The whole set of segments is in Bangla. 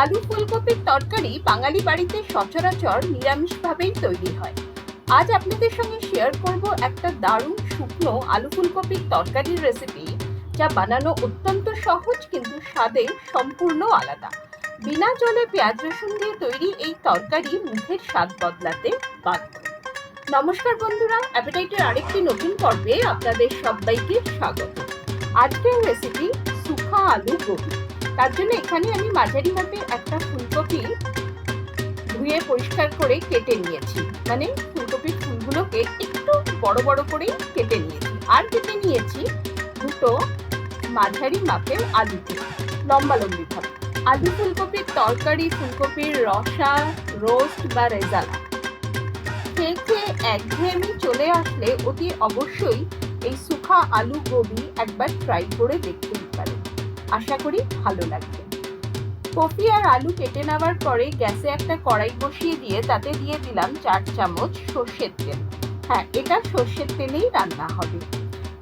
আলু ফুলকপির তরকারি বাঙালি বাড়িতে সচরাচর নিরামিষভাবেই তৈরি হয়। আজ আপনাদের সঙ্গে শেয়ার করব একটা দারুণ শুকনো আলু ফুলকপির তরকারির রেসিপি, যা বানানো অত্যন্ত সহজ কিন্তু স্বাদে সম্পূর্ণ আলাদা। বিনা জলে পেঁয়াজ রসুন দিয়ে তৈরি এই তরকারি মুখের স্বাদ বদলাতে বাধ্য। নমস্কার বন্ধুরা, অ্যাপেটাইটের আরেকটি নতুন পর্বে আপনাদের সবাইকে স্বাগত। আজকের রেসিপি শুখা আলু গোবি। তার জন্য এখানে আমি মাঝারি মাপের একটা ফুলকপি ধুয়ে পরিষ্কার করে কেটে নিয়েছি, মানে ফুলকপির ফুলগুলোকে একটু বড় বড় করে কেটে নিয়েছি। আর কেটে নিয়েছি দুটো মাঝারি মাপের আলুকে লম্বা লম্বি ভাবে। আলু ফুলকপির তরকারি, ফুলকপির রসা, রোস্ট বা রেজালা খেয়ে একঘেয়েমি চলে আসলে অতি অবশ্যই এই শুখা আলু গোবি একবার ট্রাই করে দেখতেই পারেন। আশা করি ভালো লাগবে। কপি আর আলু কেটে নেওয়ার পরে গ্যাসে একটা কড়াই বসিয়ে দিয়ে তাতে দিয়ে দিলাম 4 চামচ সর্ষের তেল। হ্যাঁ, এটা সর্ষের তেলেই রান্না হবে।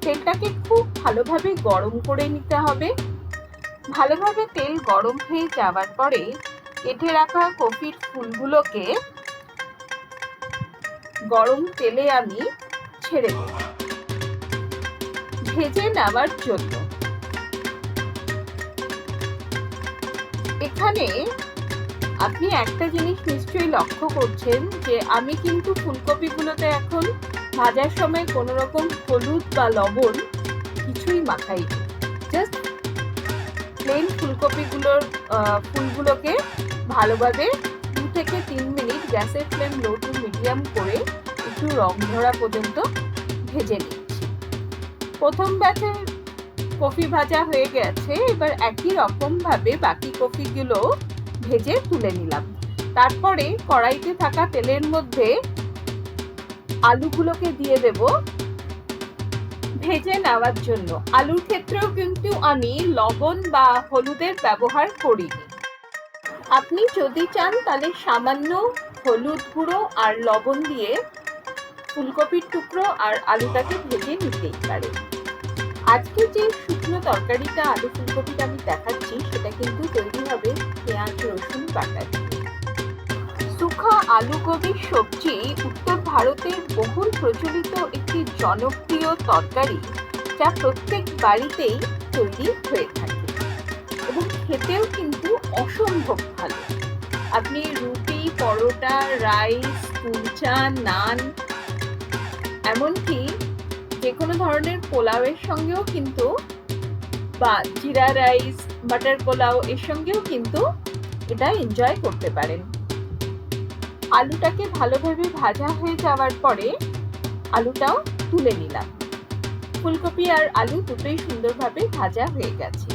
তেলটাকে খুব ভালোভাবে গরম করে নিতে হবে। ভালোভাবে তেল গরম হয়ে যাওয়ার পরে কেটে রাখা কপির ফুলগুলোকে গরম তেলে আমি ছেড়ে দেব ভেজে নেওয়ার জন্য। এখানে আপনি একটা জিনিস নিশ্চয়ই লক্ষ্য করছেন যে আমি কিন্তু ফুলকপিগুলোতে এখন ভাজার সময় কোনো রকম হলুদ বা লবণ কিছুই মাখাই, জাস্ট প্লেন ফুলগুলোকে ভালোভাবে 2 থেকে 3 মিনিট গ্যাসের ফ্লেম লো টু মিডিয়াম করে একটু রং ধরা পর্যন্ত ভেজে নিচ্ছি। প্রথম ব্যাচের কফি ভাজা হয়ে গেছে, এবার একই রকম ভাবে বাকি কফিগুলো ভেজে তুলে নিলাম। তারপরে কড়াইতে থাকা তেলের মধ্যে আলুগুলোকে দিয়ে দেব ভেজে নেওয়ার জন্য। আলুর ক্ষেত্রেও কিন্তু আমি লবণ বা হলুদের ব্যবহার করিনি। আপনি যদি চান তাহলে সামান্য হলুদ গুঁড়ো আর লবণ দিয়ে ফুলকপির টুকরো আর আলুটাকে ভেজে নিতেই পারেন। আজকে যে শুকনো তরকারিটা আলু ফুলকপিটা আমি দেখাচ্ছি সেটা কিন্তু তৈরি হবে পেঁয়াজ রসুন বাটা দিয়ে। শুখা আলু গোবির সবজি উত্তর ভারতের বহুল প্রচলিত একটি জনপ্রিয় তরকারি, যা প্রত্যেক বাড়িতেই তৈরি হয়ে থাকে এবং খেতেও কিন্তু অসম্ভব ভালো। আপনি রুটি, পরোটা, রাইস, কুলচা, নান, এমনকি যে কোনো ধরনের পোলাওয়ের সঙ্গেও কিন্তু, বা জিরা রাইস, বাটার পোলাও এর সঙ্গেও কিন্তু এটা এনজয় করতে পারেন। আলুটাকে ভালোভাবে ভাজা হয়ে যাওয়ার পরে আলুটাও তুলে নিলাম। ফুলকপি আর আলু দুটোই সুন্দরভাবে ভাজা হয়ে গেছে।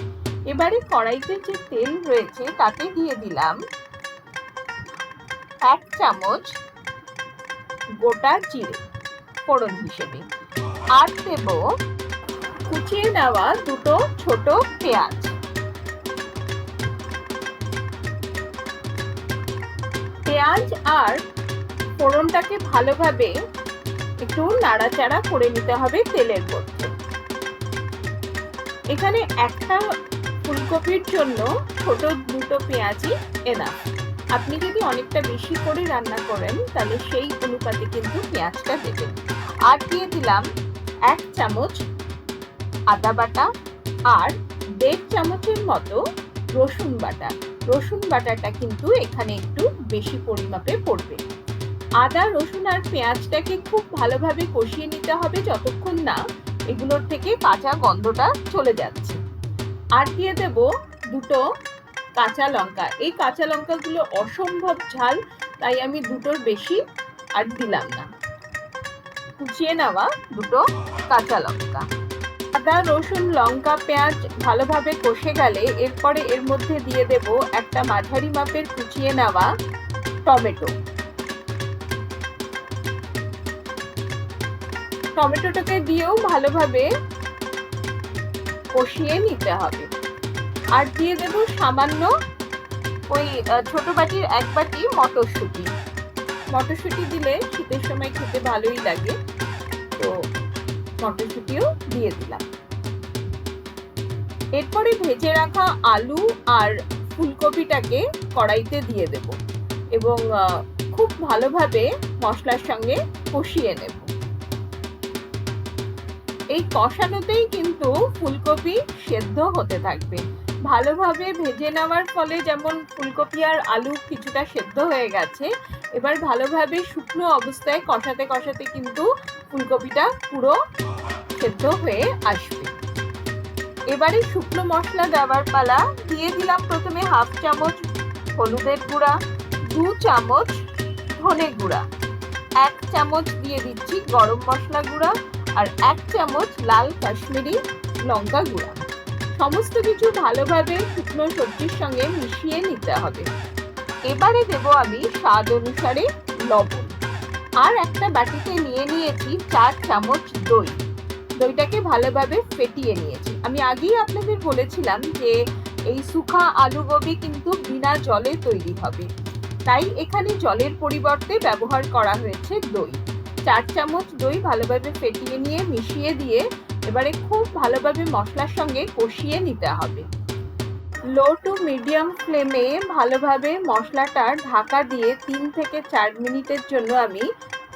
এবারে কড়াইতে যে তেল রয়েছে তাতে দিয়ে দিলাম 1 চামচ গোটা জিরে ফোড়ন হিসেবে, আর দেব কুচিয়ে নেওয়া দুটো ছোট পেঁয়াজ। পেঁয়াজ আর ফোড়নটাকে ভালোভাবে একটু নাড়াচাড়া করে নিতে হবে তেলের মধ্যে। এখানে একটা ফুলকপির জন্য ছোট দুটো পেঁয়াজই এনাফ। আপনি যদি অনেকটা বেশি করে রান্না করেন তাহলে সেই অনুপাতে কিন্তু পেঁয়াজটা দেবেন। আর দিয়ে দিলাম 1 চামচ আদা বাটা আর 1.5 চামচের মতো রসুন বাটা। রসুন বাটাটা কিন্তু এখানে একটু বেশি পরিমাপে পড়বে। আদা, রসুন আর পেঁয়াজটাকে খুব ভালোভাবে কষিয়ে নিতে হবে যতক্ষণ না এগুলোর থেকে কাঁচা গন্ধটা চলে যাচ্ছে। আর দিয়ে দেব দুটো কাঁচা লঙ্কা। এই কাঁচা লঙ্কাগুলো অসম্ভব ঝাল, তাই আমি দুটোর বেশি আর দিলাম না। কুচিয়ে নেওয়া দুটো কাঁচা লঙ্কা। আদা, রসুন, লঙ্কা, পেঁয়াজ ভালোভাবে কষে গেলে এরপরে এর মধ্যে দিয়ে দেব একটা মাঝারি মাপের কুচিয়ে নেওয়া টমেটো। টমেটোটাকে দিয়েও ভালোভাবে কষিয়ে নিতে হবে। আর দিয়ে দেব সামান্য ওই ছোট বাটির 1 বাটি মটরশুঁটি। মটরশুঁটি দিলে শীতের সময় খেতে ভালোই লাগে, তো মটরশুঁটিও দিয়ে দিলাম। এরপরে ভেজে রাখা আলু আর ফুলকপিটাকে কড়াইতে দিয়ে দেব এবং খুব ভালোভাবে মশলার সঙ্গে কষিয়ে নেব। এই কষানোতেই কিন্তু ফুলকপি সেদ্ধ হতে থাকবে। ভালোভাবে ভেজে নেওয়ার ফলে যেমন ফুলকপি আর আলু কিছুটা সেদ্ধ হয়ে গেছে, এবার ভালোভাবে শুকনো অবস্থায় কষাতে কষাতে কিন্তু ফুলকপিটা পুরো সেদ্ধ হয়ে আসবে। এবারে শুকনো মশলা দেওয়ার পালা। দিয়ে দিলাম প্রথমে 1/2 চামচ হলুদের গুঁড়া, 2 চামচ ধনে গুঁড়া, 1 চামচ দিয়ে দিচ্ছি গরম মশলা গুঁড়া আর 1 চামচ লাল কাশ্মীরি লঙ্কা গুঁড়া। সমস্ত কিছু ভালোভাবে শুকনো সবজির সঙ্গে মিশিয়ে নিতে হবে। এবারে দেব আমি স্বাদ অনুসারে লবণ। আর একটা বাটিতে নিয়ে নিয়েছি 4 চামচ দই। দইটাকে ভালোভাবে ফেটিয়ে নিয়েছি। আমি আগেই আপনাদের বলেছিলাম যে এই শুকা আলু গোবি কিন্তু বিনা জলে তৈরি হবে, তাই এখানে জলের পরিবর্তে ব্যবহার করা হয়েছে দই। 4 চামচ দই ভালোভাবে ফেটিয়ে নিয়ে মিশিয়ে দিয়ে এবারে খুব ভালোভাবে মশলার সঙ্গে কষিয়ে নিতে হবে। লো টু মিডিয়াম ফ্লেমে ভালোভাবে মশলাটা ঢাকা দিয়ে 3 থেকে 4 মিনিটের জন্য আমি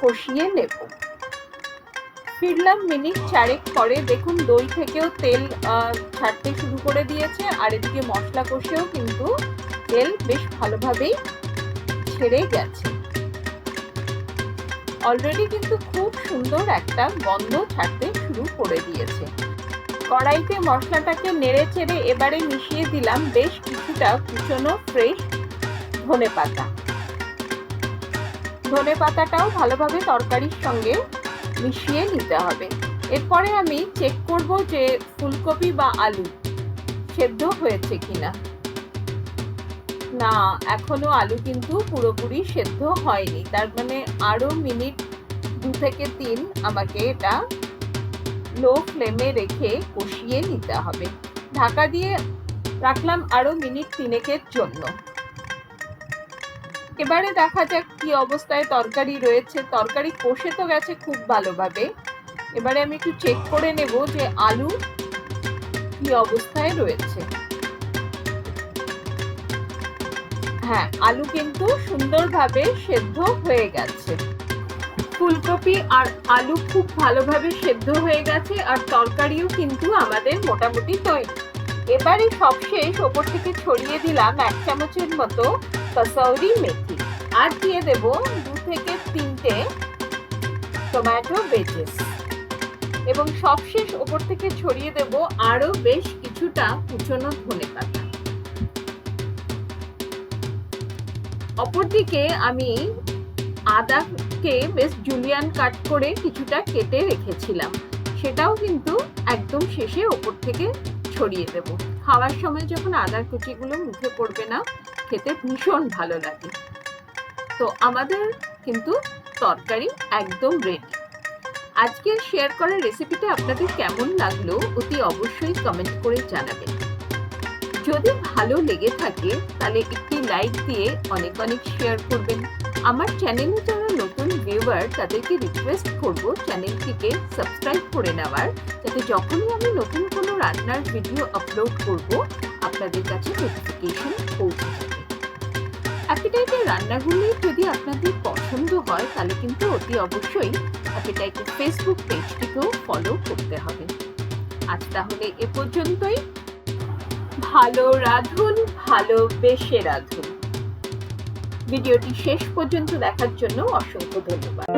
কষিয়ে নেব। ফিরলাম মিনিট 4 পরে। দেখুন দই থেকেও তেল ছাড়তে শুরু করে দিয়েছে আর এদিকে মশলা কষেও কিন্তু তেল বেশ ভালোভাবেই ছেড়ে গেছে। অলরেডি কিন্তু খুব সুন্দর একটা গন্ধ ছাড়তে শুরু করে দিয়েছে। কড়াইতে মশলাটাকে নেড়ে চেড়ে এবারে মিশিয়ে দিলাম বেশ কিছুটা কুচনো ফ্রেশ ধনেপাতা। ধনেপাতাটাও ভালোভাবে তরকারির সঙ্গে মিশিয়ে নিতে হবে। এরপরে আমি চেক করব যে ফুলকপি বা আলু সেদ্ধ হয়েছে কিনা। না, এখনো আলু কিন্তু পুরোপুরি সেদ্ধ হয়নি, তার মানে আরো মিনিট 2 থেকে 3 আমাকে এটা লো ফ্লেমে রেখে কষিয়ে নিতে হবে। ঢাকা দিয়ে রাখলাম আরো মিনিট 3 জন্য। এবারে দেখা যাক কি অবস্থায় তরকারি রয়েছে। তরকারি কষে তো গেছে খুব ভালোভাবে। এবারে আমি একটু চেক করে নেব যে আলু কি অবস্থায় রয়েছে। হ্যাঁ, আলু কিন্তু সুন্দরভাবে সেদ্ধ হয়ে গেছে। ফুলকপি আর আলু খুব ভালোভাবে সেদ্ধ হয়ে গেছে আর তরকারিও কিন্তু আমাদের মোটামুটি তৈরি। এবারে সবশেষ ওপর থেকে ছড়িয়ে দিলাম 1 চামচের মতো কসৌরি মেথি আর দিয়ে দেব 2 থেকে 3টে টমেটো বেচেস এবং সবশেষ ওপর থেকে ছড়িয়ে দেব আরো বেশ কিছুটা কুচনো ধনেপাতা। অপরদিকে আমি আদাকে বেশ জুলিয়ান কাট করে কিছুটা কেটে রেখেছিলাম, সেটাও কিন্তু একদম শেষে ওপর থেকে ছড়িয়ে দেব। খাওয়ার সময় যখন আদার কুচিগুলো মুখে পড়বে না, খেতে ভীষণ ভালো লাগে। তো আমাদের কিন্তু তরকারি একদম রেডি। আজকের শেয়ার করা রেসিপিটা আপনাদের কেমন লাগলো অতি অবশ্যই কমেন্ট করে জানাবেন। যদি ভালো লেগে থাকে তাহলে একটি লাইক দিয়ে অনেক অনেক শেয়ার করবেন। আমার চ্যানেলে যারা নতুন ভিউয়ার তাদেরকে রিকোয়েস্ট করব চ্যানেলটিকে সাবস্ক্রাইব করে নেওয়ার, যাতে যখনই আমি নতুন কোনো রান্নার ভিডিও আপলোড করব আপনাদের কাছে নোটিফিকেশন পৌঁছে যাবে। অ্যাপিটাইটের রান্নাগুলি যদি আপনাদের পছন্দ হয় তাহলে কিন্তু অতি অবশ্যই অ্যাপিটাইটের ফেসবুক পেজটিকেও ফলো করতে হবে। আজ তাহলে এ পর্যন্তই। ভালো রাঁধুন, ভালোবেসে রাঁধুন। ভিডিওটি শেষ পর্যন্ত দেখার জন্য অসংখ্য ধন্যবাদ।